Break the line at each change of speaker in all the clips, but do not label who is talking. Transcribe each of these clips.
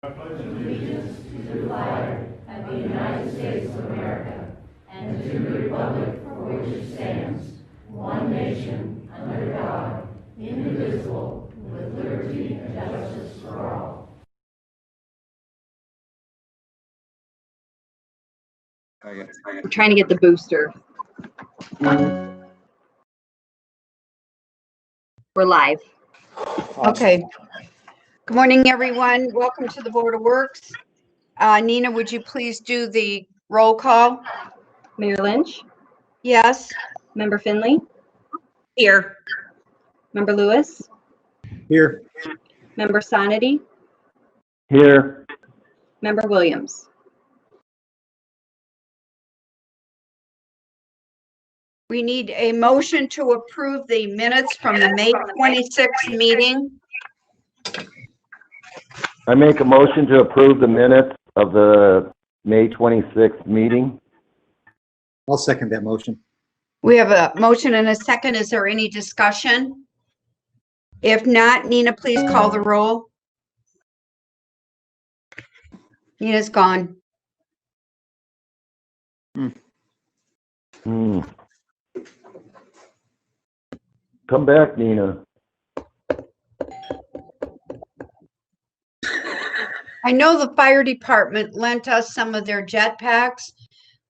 Allegiance to the flag of the United States of America and to the republic for which it stands, one nation, under God, indivisible, with liberty and justice for all.
We're trying to get the booster. We're live. Okay. Good morning, everyone. Welcome to the Board of Works. Nina, would you please do the roll call?
Mayor Lynch,
Yes.
Member Finley,
Here.
Member Lewis,
Here.
Member Sonity,
Here.
Member Williams.
We need a motion to approve the minutes from the May 26th meeting.
I make a motion to approve the minutes of the May 26th meeting.
I'll second that motion.
We have a motion and a second. Is there any discussion? If not, Nina, please call the roll. Nina's gone.
Come back, Nina.
I know the fire department lent us some of their jetpacks.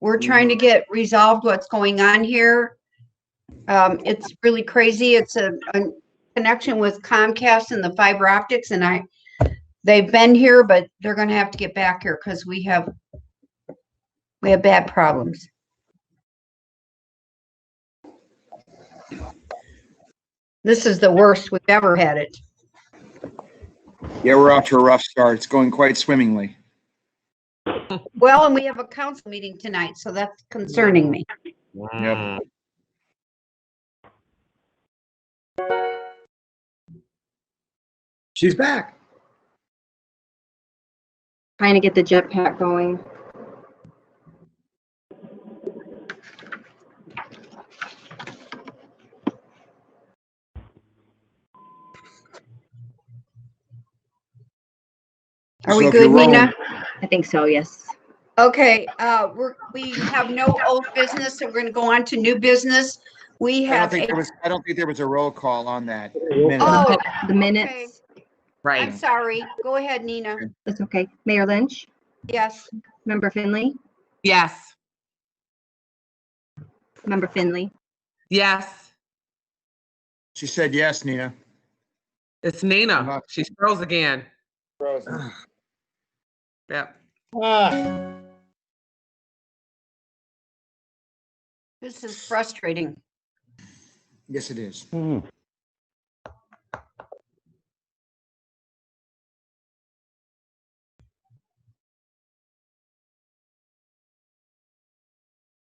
We're trying to get resolved what's going on here. It's really crazy. It's a connection with Comcast and the fiber optics, and they've been here, but they're gonna have to get back here because we have bad problems. This is the worst we've ever had it.
Yeah, we're off to a rough start. It's going quite swimmingly.
Well, and we have a council meeting tonight, so that's concerning me.
Yep.
She's back.
Trying to get the jetpack going.
Are we
So if
good,
you're rolling-
Nina?
I think so, yes.
Okay, we have no old business, so we're gonna go on to new business. We
I don't
have
think there was a roll call on that minute.
Oh,
The minutes,
I'm
Right.
sorry. Go ahead, Nina.
that's okay. Mayor Lynch,
Yes.
Member Finley,
Yes.
Member Finley,
Yes.
She said yes, Nina.
It's Nina. She froze again. Yep.
This is frustrating.
Yes, it is.
Hmm.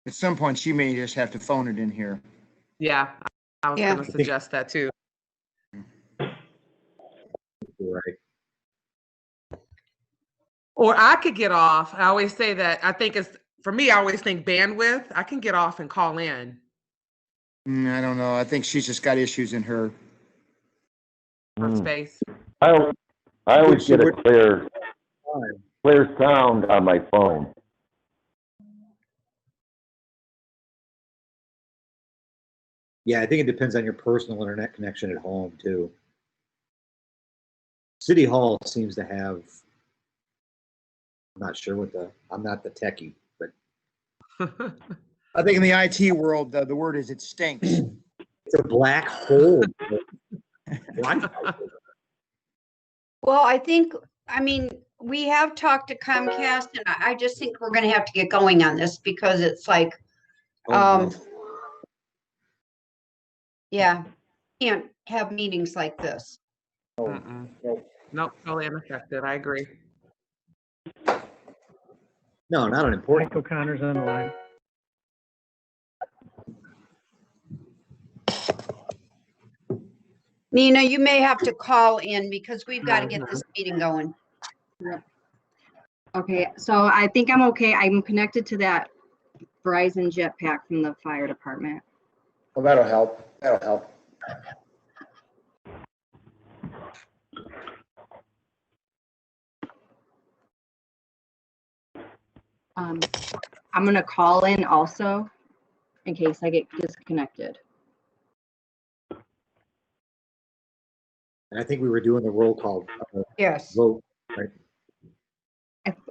At some point, she may just have to phone it in here.
Yeah, I was
Yeah.
gonna suggest that too.
You're right.
Or I could get off. I always say that. I think it's, for me, I always think bandwidth. I can get off and call in.
I don't know. I think she's just got issues in her.
Hmm.
Space.
I always get a clear
Fine.
sound on my phone.
Yeah, I think it depends on your personal internet connection at home too. City Hall seems to have, I'm not sure I'm not the techie, but
I think in the IT world, the word is it stinks.
it's a black hole. What?
Well, I mean, we have talked to Comcast and I just think we're gonna have to get going on this because it's like,
Oh,
yeah, can't have meetings like this.
Mm-mm. Nope, totally unaffected. I agree.
no, not an important.
Mike O'Connor's on the line.
Nina, you may have to call in because we've got to get this meeting going.
Okay, so I think I'm okay. I'm connected to that Verizon Jetpack from the fire department.
Well, that'll help. That'll help.
I'm gonna call in also in case I get disconnected.
And I think we were doing the roll call
Yes.
vote.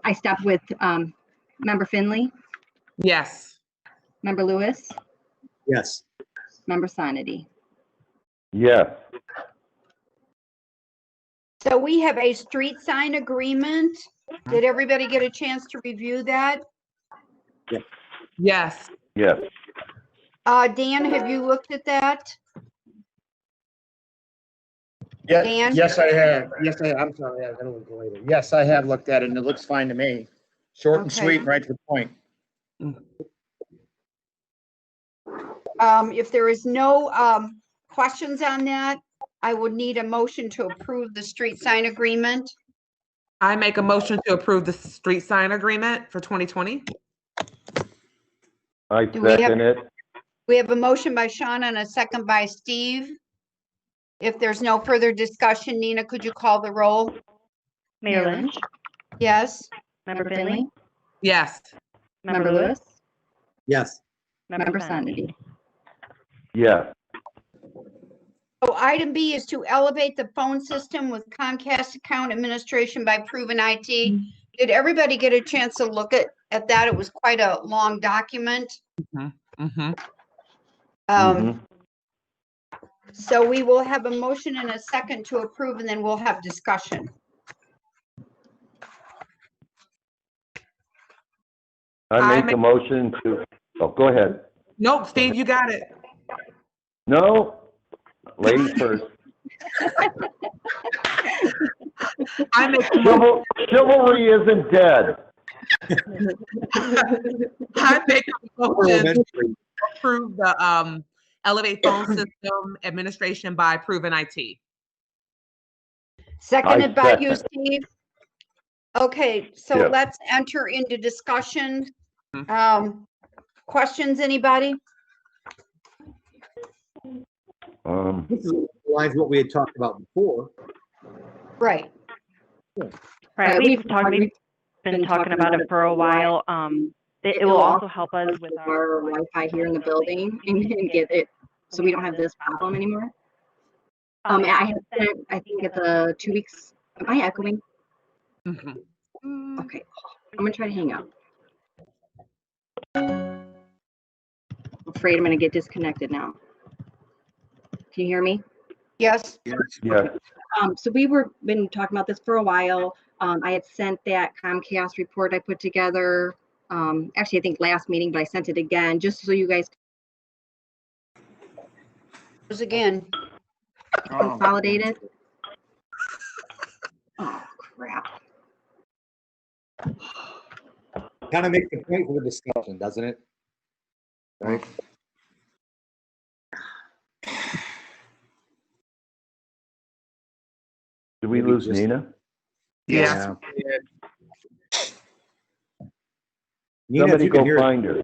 I stepped with Member Finley,
Yes.
Member Lewis,
Yes.
Member Sonity.
Yes.
So we have a street sign agreement. Did everybody get a chance to review that?
Yes.
Yes.
Dan, have you looked at that?
Yeah,
Dan?
yes, I have. Yes, I have. I'm sorry. I don't go later. Yes, I have looked at it and it looks fine to me. Short and
Okay.
sweet, and right to the point.
If there is no questions on that, I would need a motion to approve the street sign agreement.
I make a motion to approve the street sign agreement for 2020.
I
Do we have-
second it.
We have a motion by Sean and a second by Steve. If there's no further discussion, Nina, could you call the roll?
Mayor Lynch,
Yes?
Member Finley,
Yes.
Member Lewis,
Yes.
Member Sonity.
Yes.
So item B is to elevate the phone system with Comcast account administration by Proven IT. Did everybody get a chance to look at that? It was quite a long document.
Mm-hmm.
Mhm.
So we will have a motion and a second to approve, and then we'll have discussion.
I make a motion to, oh, go ahead.
Nope, Steve, you got it.
No, ladies first.
I make a mo-
Chivalry isn't dead.
I make a motion to
Elementary.
approve the Elevate Phone System Administration by Proven IT.
Seconded by you,
second.
Steve. Okay, so
Yeah.
let's enter into discussion.
Mhm.
Questions, anybody?
This is lines what we had talked about before.
Right.
Right,
We've been talking about it for a while. It will also help us with
our Wi-Fi here in the building and get it, so we don't have this problem anymore. I have sent, I think it's 2 weeks. Am I echoing?
Mhm.
Okay, I'm gonna try to hang up. I'm afraid I'm gonna get disconnected now. Can you hear me?
Yes?
Yes.
So been talking about this for a while. I had sent that Comcast report I put together. Actually, I think last meeting, but I sent it again just so you guys
again.
Consolidated. Oh, crap.
Kind of makes the point for the discussion, doesn't it? Right?
Did we lose Nina?
Yeah.
Nina, if
Somebody
you can
go
hear,
find her.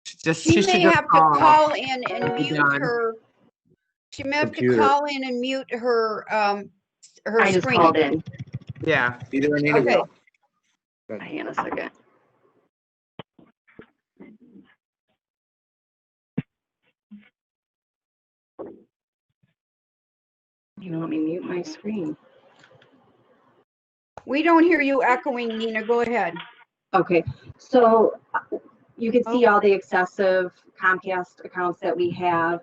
She
should
may
just
have to call in and
Be
mute
done.
her. She may have to
Computer.
call in and mute her, her
I just
screen.
called in.
Yeah.
either Nina.
Okay.
Hang on a second. You want me to mute my screen?
We don't hear you echoing, Nina. Go ahead.
Okay, so you can see all the excessive Comcast accounts that we have.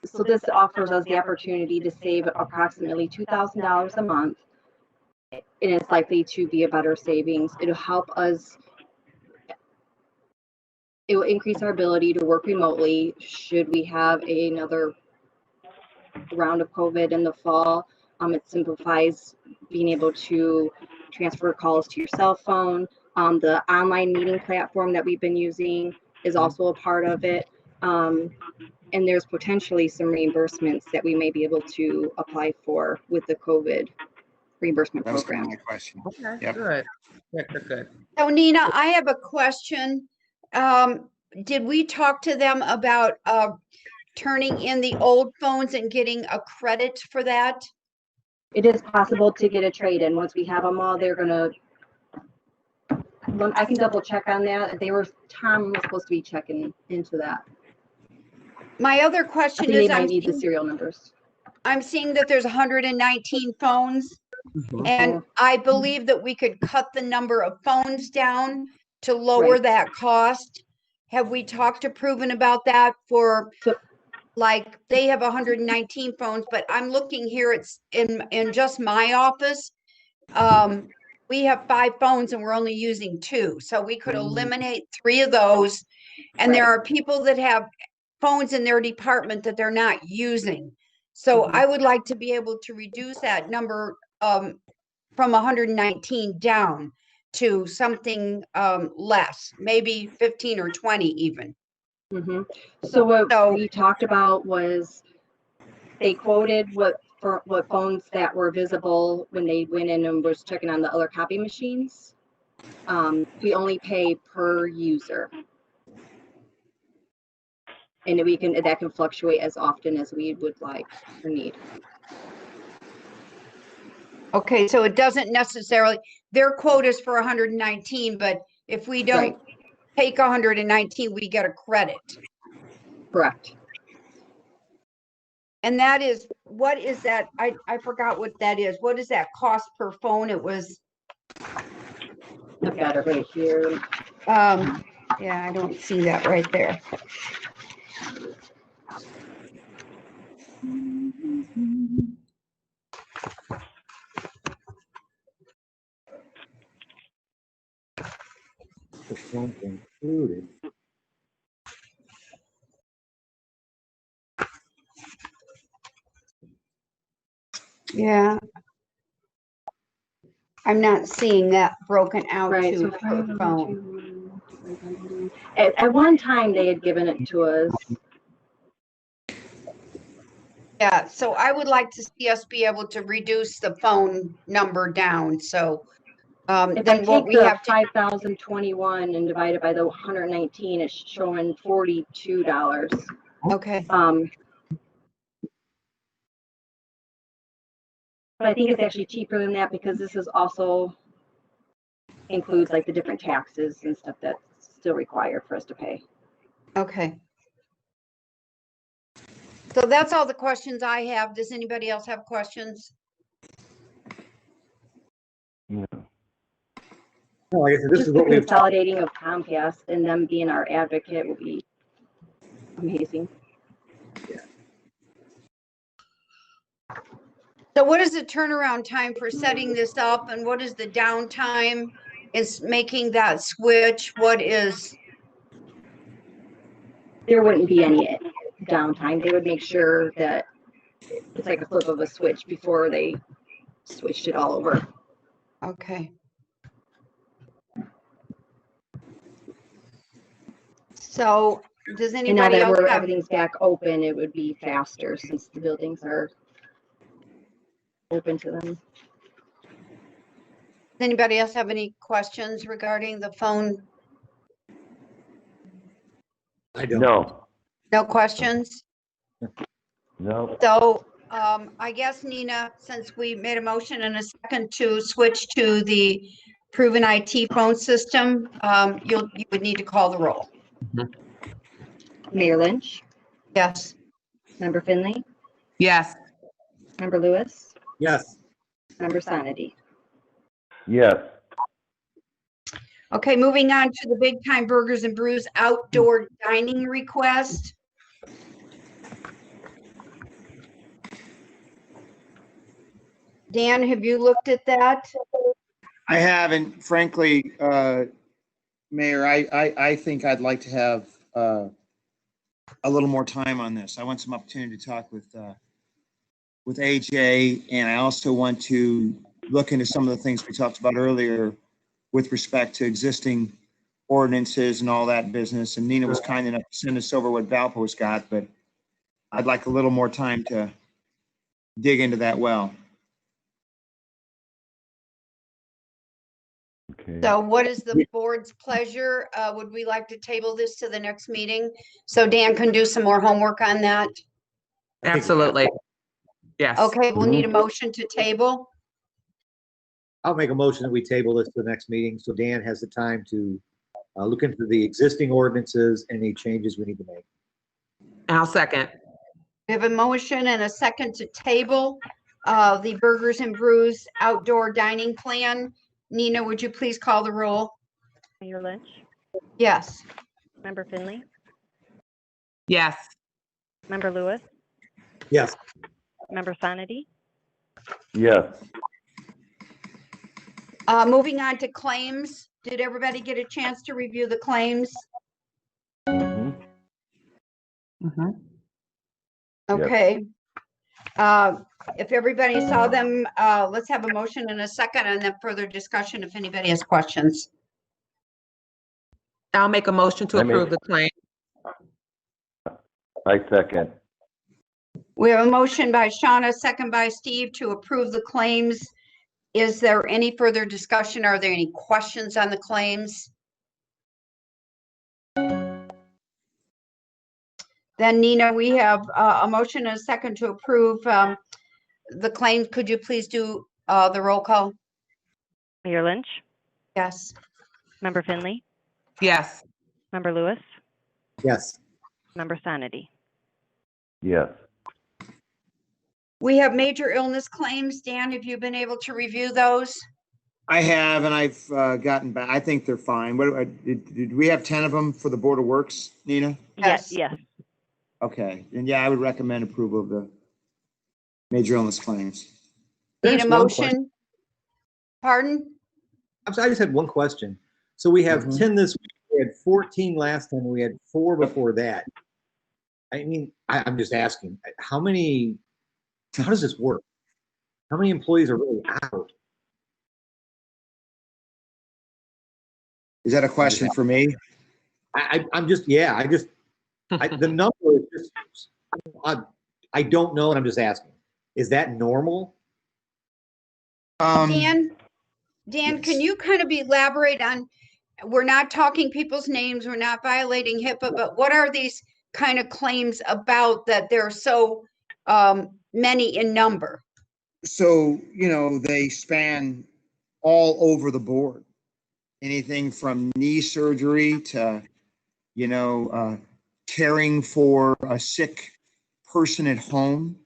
So this offers us the opportunity to save approximately $2,000 a month. And it's likely to be a better savings. It'll help us. It will increase our ability to work remotely should we have another round of COVID in the fall. It simplifies being able to transfer calls to your cell phone. The online meeting platform that we've been using is also a part of it. And there's potentially some reimbursements that we may be able to apply for with the COVID reimbursement
That was kind
program.
of my question.
Okay,
Yep.
good. Good.
So Nina, I have a question. Did we talk to them about, turning in the old phones and getting a credit for that?
It is possible to get a trade-in. Once we have them all, they're gonna, I can double check on that. Tom was supposed to be checking into that.
My other
I
question
think they
is,
might need the serial numbers.
I'm seeing that there's 119 phones.
Mhm.
And I believe that we could cut the number of phones down to lower
Right.
that cost. Have we talked to Proven about that for,
So-
like, they have 119 phones, but I'm looking here, it's in just my office. We have 5 phones and we're only using 2, so we could eliminate 3 of those. And there
Right.
are people that have phones in their department that they're not using. So
Mhm.
I would like to be able to reduce that number, from 119 down to something less, maybe 15 or 20 even.
Mhm. So what
So-
we talked about was they quoted what phones that were visible when they went in and was checking on the other copy machines. We only pay per user. And that can fluctuate as often as we would like or need.
Okay, so it doesn't necessarily, their quote is for 119, but if we don't take 119, we get a credit.
Correct.
And that is, what is that? I forgot what that is. What is that cost per phone? It was,
I've got it right here.
yeah, I don't see that right there.
the phones included.
Yeah. I'm not seeing that broken out
Right.
to
So
per phone.
at one time they had given it to us.
Yeah, so I would like to see us be able to reduce the phone number down, so.
If I
Then what
take
we
the
have to,
5,021 and divide it by the 119, it's showing $42.
okay,
But I think it's actually cheaper than that because this is also includes like the different taxes and stuff that's still required for us to pay.
okay. So that's all the questions I have. Does anybody else have questions?
No.
No, like I said, this
Just
is
the
what we've,
consolidating of Comcast and them being our advocate will be amazing.
So what is the turnaround time for setting this up and what is the downtime? Is making that switch? What is,
There wouldn't be any downtime. They would make sure that it's like a flip of a switch before they switched it all over.
Okay. So does
And now
anybody
that
else have,
everything's back open, it would be faster since the buildings are open to them.
does anybody else have any questions regarding the phone?
I don't.
No,
No questions?
no.
So, I guess Nina, since we made a motion and a second to switch to the proven IT phone system, you would need to call the roll.
Mayor Lynch,
Yes.
Member Finley,
Yes.
Member Lewis,
Yes.
Member Sonity.
Yes,
Okay, moving on to the Big Time Burgers and Brews outdoor dining request. Dan, have you looked at that?
I haven't, frankly, Mayor, I think I'd like to have a little more time on this. I want some opportunity to talk with AJ, and I also want to look into some of the things we talked about earlier with respect to existing ordinances and all that business. And Nina was kind enough to send us over what Valpo's got, but I'd like a little more time to dig into that well.
okay.
So what is the board's pleasure? Would we like to table this to the next meeting? So Dan can do some more homework on that?
Absolutely. Yes.
Okay, we'll need a motion to table.
I'll make a motion that we table this to the next meeting so Dan has the time to look into the existing ordinances, any changes we need to make.
I'll second.
We have a motion and a second to table the Burgers and Brews outdoor dining plan. Nina, would you please call the roll?
Mayor Lynch,
Yes.
Member Finley,
Yes.
Member Lewis,
Yes.
Member Sonity,
Yes,
Moving on to claims. Did everybody get a chance to review the claims?
mhm. Yep.
Okay. If everybody saw them, let's have a motion and a second and then further discussion if anybody has questions.
I'll make a motion to
I make-
approve the claim.
I second.
We have a motion by Shauna, second by Steve to approve the claims. Is there any further discussion? Are there any questions on the claims? Then Nina, we have a motion and a second to approve the claims. Could you please do the roll call?
Mayor Lynch,
Yes.
Member Finley,
Yes.
Member Lewis,
Yes.
Member Sonity.
Yes,
We have major illness claims. Dan, have you been able to review those?
I have, and I've gotten back. I think they're fine. What did we have 10 of them for the Board of Works, Nina?
Yes.
Yes.
Okay, and yeah, I would recommend approval of the major illness claims.
Need
There's
a
one
motion? Pardon?
I'm sorry, I just had one question. So we have
Mhm.
10 this week, we had 14 last time, we had 4 before that. I mean, I'm just asking, how does this work? How many employees are really out?
Is that a question for me?
I'm just, yeah, the number is just, I don't know, and I'm just asking. Is that normal?
Dan, can
yes.
you kind of elaborate on, we're not talking people's names, we're not violating HIPAA, but what are these kind of claims about that they're so many in number?
So, they span all over the board. Anything from knee surgery to, caring for a sick person at home.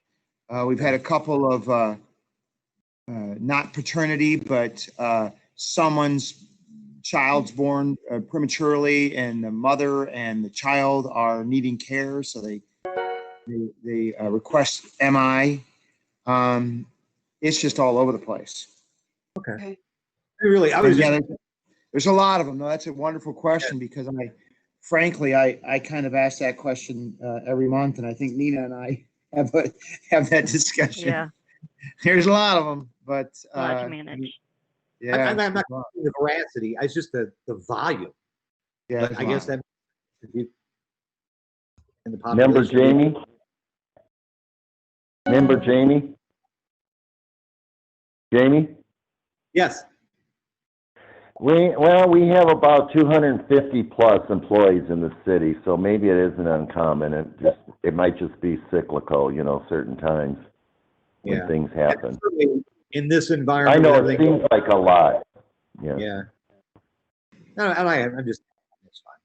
We've had a couple of, not paternity, but someone's child's born prematurely and the mother and the child are needing care. So they request MI. It's just all over the place.
Really, I was
Yeah,
just,
there's a lot of them. No, that's a wonderful question because frankly, I kind of ask that question every month, and I think Nina and I have that discussion.
Yeah,
There's a lot of them, but
a lot to manage.
yeah,
I'm not
there's a lot.
the veracity. It's just the volume.
Yeah,
But
there's
I
a
guess
lot.
that in the
Member
population.
Jamie? Member Jamie? Jamie?
Yes.
We have about 250 plus employees in the city, so maybe it isn't uncommon. It might just be cyclical, certain times when
Yeah.
things happen.
In this
I
environment.
know
with
it
everything-
seems like a lot. Yeah.
Yeah. No, I'm just, it's fine.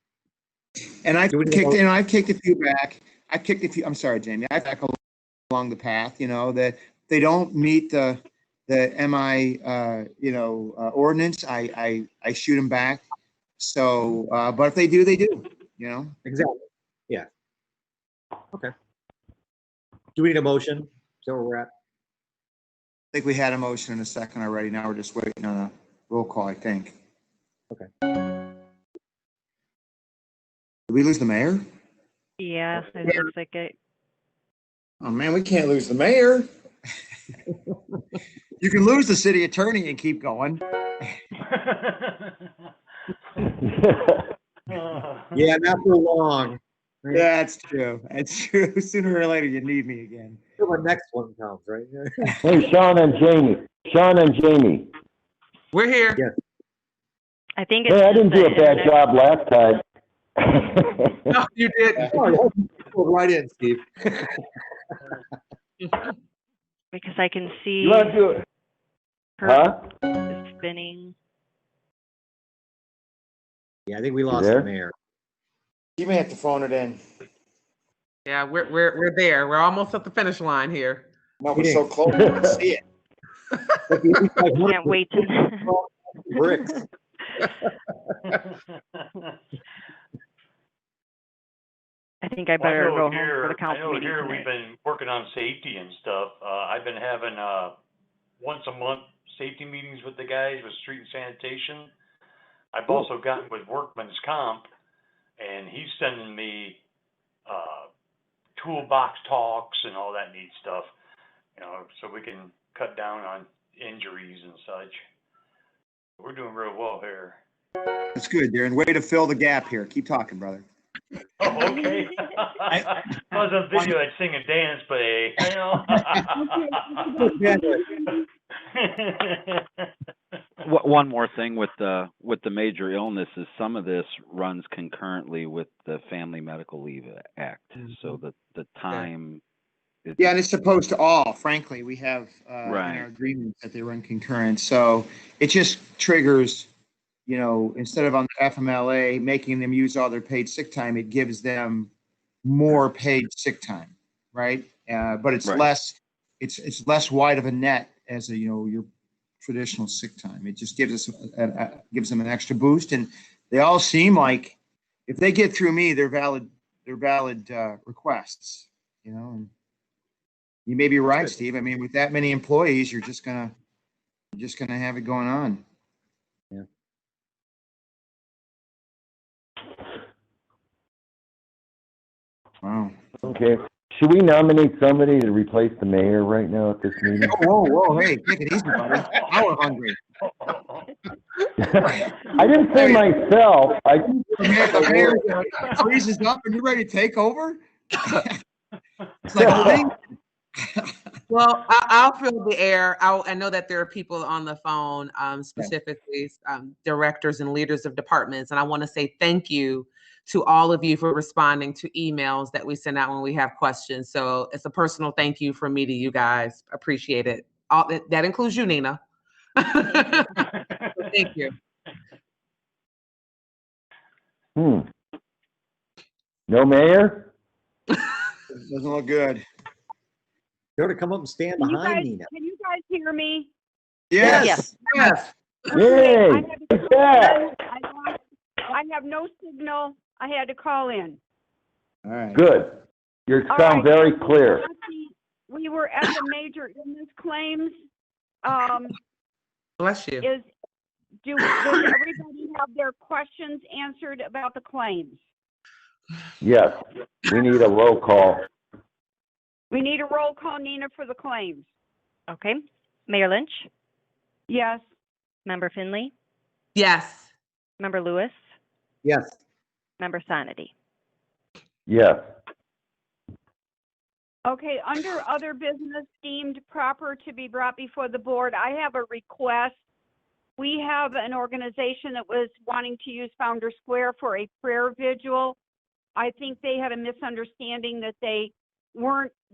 And I've
Do we need
kicked,
to vote?
I've kicked a few back. I've kicked a few. I'm sorry, Jamie. I've back along the path. That they don't meet the MI ordinance. I shoot them back. So, but if they do, they do.
Exactly. Yeah. Okay. Do we need a motion? Is that where we're at?
I think we had a motion in a second already. Now we're just waiting on a roll call, I think.
Okay.
Did we lose the mayor?
Yeah, it looks like it.
Oh man, we can't lose the mayor. You can lose the city attorney and keep going.
Yeah, not for long.
Yeah, that's true. That's true. Sooner or later, you need me again.
Till the next one comes, right?
Hey, Sean and Jamie.
We're here.
Yeah.
I think it's.
Hey, I didn't
just
do
the
a bad
internet.
job last time.
No, you didn't.
Oh, go right in, Steve.
Because I can see
You want to do it?
her
Huh?
spinning.
Yeah, I think we lost
there?
the mayor.
You may have to phone it in.
Yeah, we're there. We're almost at the finish line here.
No, we're so close. I can see it.
Can't wait to.
Bricks.
I think I better go home for the council
I know
meeting
here
tonight.
we've been working on safety and stuff. I've been having, once a month safety meetings with the guys with street and sanitation. I've also gotten with Workman's Comp, and he's sending me, toolbox talks and all that neat stuff, so we can cut down on injuries and such. We're doing real well here.
That's good, Darren. Way to fill the gap here. Keep talking, brother.
Oh, okay. I was on video, I'd sing and dance, but
One more thing with the major illnesses, some of this runs concurrently with the Family Medical Leave Act. So the time.
Yeah, and it's supposed to all, frankly, we have in
Right.
our agreement that they run concurrent. So it just triggers, instead of on the FMLA, making them use all their paid sick time, it gives them more paid sick time, right? But it's
Right.
less, it's less wide of a net as your traditional sick time. It just gives us gives them an extra boost, and they all seem like if they get through me, they're valid requests, And you may be right, Steve. I mean, with that many employees, you're just gonna have it going on.
Yeah.
Wow.
Okay. Should we nominate somebody to replace the mayor right now at this meeting?
Whoa, hey, take it easy, buddy. Power hungry.
I didn't say myself.
The mayor freezes up and you're ready to take over? It's like moving.
Well, I'll fill the air. I know that there are people on the phone, specifically directors and leaders of departments, and I want to say thank you to all of you for responding to emails that we send out when we have questions. So it's a personal thank you from me to you guys. Appreciate it. That includes you, Nina. Thank you.
No mayor?
Doesn't look good.
You ought to come up and stand behind Nina.
Can you guys hear me?
Yes.
Yes.
Yay! Who's that?
I have no signal. I had to call in.
All right.
Good. You
All
sound
right.
very clear.
We were at the major illness claims.
Bless you.
Does everybody have their questions answered about the claims?
Yes, we need a roll call.
We need a roll call, Nina, for the claims.
Okay. Mayor Lynch,
Yes.
Member Finley,
Yes.
Member Lewis,
Yes.
Member Sonity.
Yes,
Okay, under other business deemed proper to be brought before the board, I have a request. We have an organization that was wanting to use Founder Square for a prayer vigil. I think they had a misunderstanding that they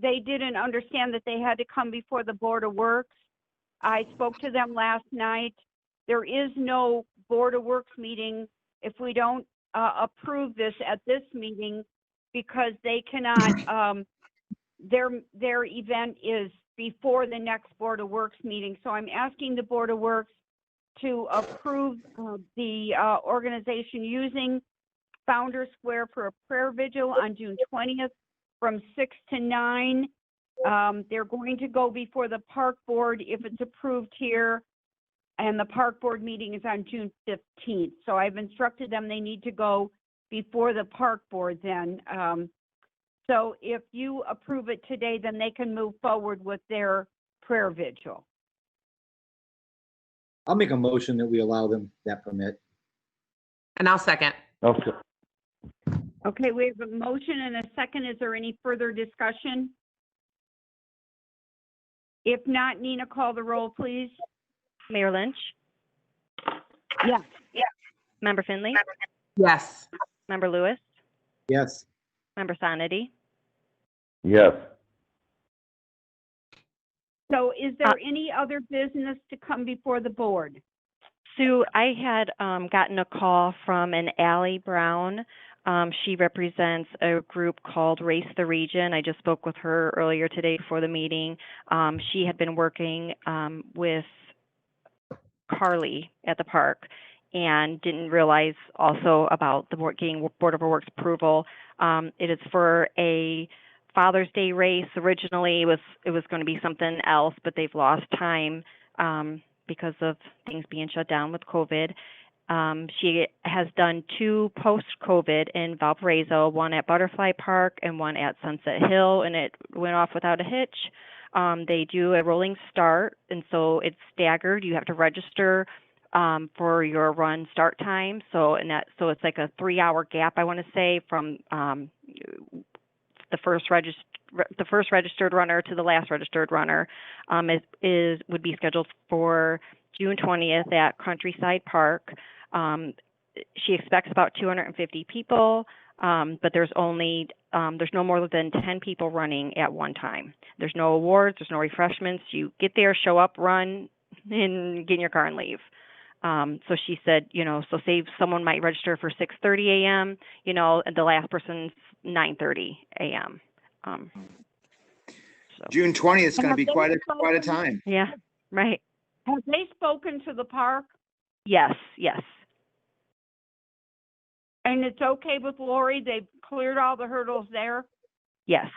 didn't understand that they had to come before the Board of Works. I spoke to them last night. There is no Board of Works meeting if we don't approve this at this meeting, because they cannot, their event is before the next Board of Works meeting. So I'm asking the Board of Works to approve the organization using Founder Square for a prayer vigil on June 20th from 6 to 9. They're going to go before the park board if it's approved here, and the park board meeting is on June 15th. So I've instructed them they need to go before the park board then. So if you approve it today, then they can move forward with their prayer vigil.
I'll make a motion that we allow them that permit.
And I'll second.
okay.
Okay, we have a motion and a second. Is there any further discussion? If not, Nina, call the roll, please.
Mayor Lynch,
Yes.
Member Finley,
Yes.
Member Lewis,
Yes.
Member Sonity.
Yes,
So is there any other business to come before the board?
Sue, I had gotten a call from an Allie Brown. She represents a group called Race the Region. I just spoke with her earlier today before the meeting. She had been working with Carly at the park and didn't realize also about the getting Board of Works approval. It is for a Father's Day race. Originally, it was going to be something else, but they've lost time because of things being shut down with COVID. She has done 2 post-COVID in Valparaiso, one at Butterfly Park and one at Sunset Hill, and it went off without a hitch. They do a rolling start, and so it's staggered. You have to register for your run start time. So it's like a 3-hour gap, I want to say, from the first registered runner to the last registered runner. Would be scheduled for June 20th at Countryside Park. She expects about 250 people, but there's no more than 10 people running at one time. There's no awards, there's no refreshments. You get there, show up, run, and get in your car and leave. So she said, so say someone might register for 6:30 a.m., and the last person's 9:30 a.m. So.
June 20th is going to be quite a time.
Yeah, right.
Have they spoken to the park?
Yes.
And it's okay with Lori? They've cleared all the hurdles there?
Yes.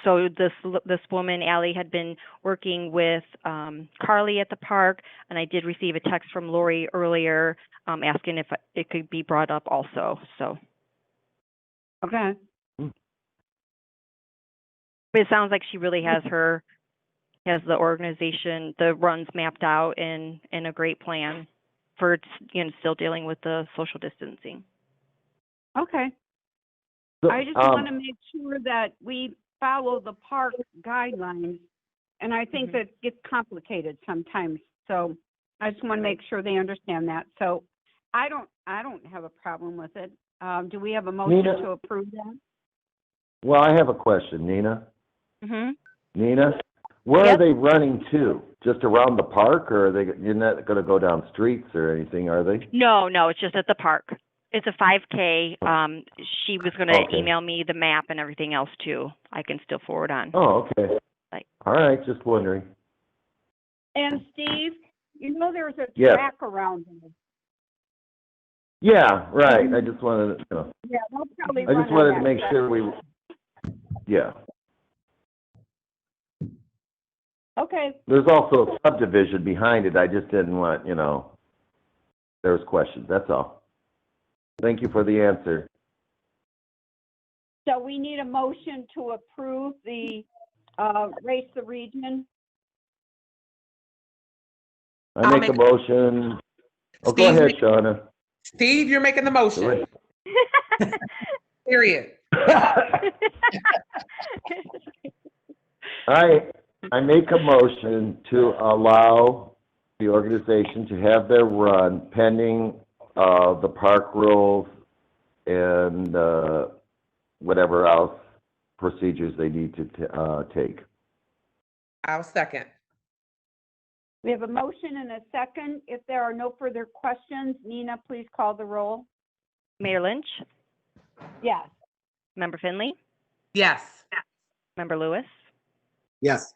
So this woman, Allie, had been working with Carly at the park, and I did receive a text from Lori earlier asking if it could be brought up also. So.
Okay.
But it sounds like she really has the organization, the runs mapped out and a great plan for still dealing with the social distancing.
Okay.
So,
I just want to make sure that we follow the park guidelines, and I think that gets complicated sometimes. So I just want to make sure they understand that. So I don't have a problem with it. Do we have a motion
Nina?
to approve that?
well, I have a question, Nina.
Mm-hmm.
Nina, where
Yep.
are they running to? Just around the park, or you're not going to go down streets or anything, are they?
No, it's just at the park. It's a 5K. She was going to
Okay.
email me the map and everything else too. I can still forward on.
Oh, okay.
Right.
All right, just wondering.
And Steve, there's a
Yes.
track around there.
Yeah, right. I just wanted to,
Yeah, they'll probably
I just
run on
wanted to
that
make
track.
sure yeah.
Okay.
There's also a subdivision behind it. I just didn't want, there was questions. That's all. Thank you for the answer.
So we need a motion to approve the, Race the Region.
I
I'll
make a
make-
motion. Oh, go
Steve,
ahead, Shauna.
Steve, you're making the motion. Period.
I make a motion to allow the organization to have their run pending, the park rules and, whatever else procedures they need to, take.
I'll second.
We have a motion and a second. If there are no further questions, Nina, please call the roll.
Mayor Lynch,
Yes.
Member Finley,
Yes.
Member Lewis,
Yes.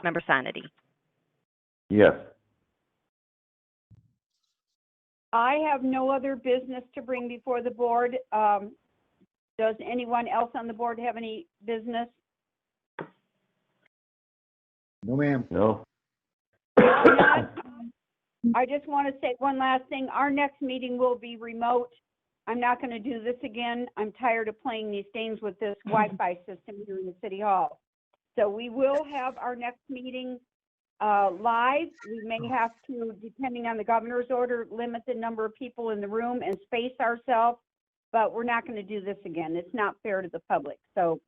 Member Sonity.
Yes.
I have no other business to bring before the board. Does anyone else on the board have any business?
No, ma'am.
No?
I just want to say one last thing. Our next meeting will be remote. I'm not going to do this again. I'm tired of playing these games with this Wi-Fi system here in the City Hall. So we will have our next meeting live. We may have to, depending on the governor's order, limit the number of people in the room and space ourselves, but we're not going to do this again. It's not fair to the public. So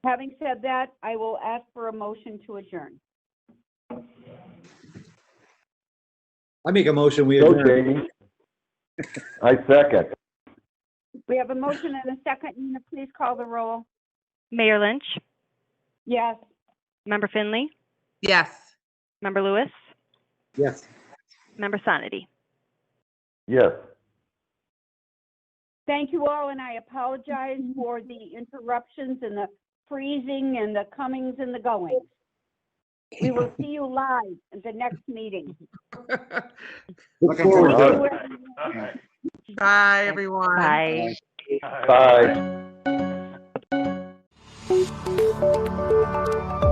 having said that, I will ask for a motion to adjourn.
I make a motion, we
Go,
adjourn.
Jamie. I second.
We have a motion and a second. Nina, please call the roll.
Mayor Lynch,
Yes.
Member Finley,
Yes.
Member Lewis,
Yes.
Member Sonity.
Yes.
Thank you all, and I apologize for the interruptions and the freezing and the comings and the goings. We will see you live at the next meeting.
Look
Looking
forward
forward
to
to
it.
All right.
Bye, everyone.
Bye.
All right.
Bye.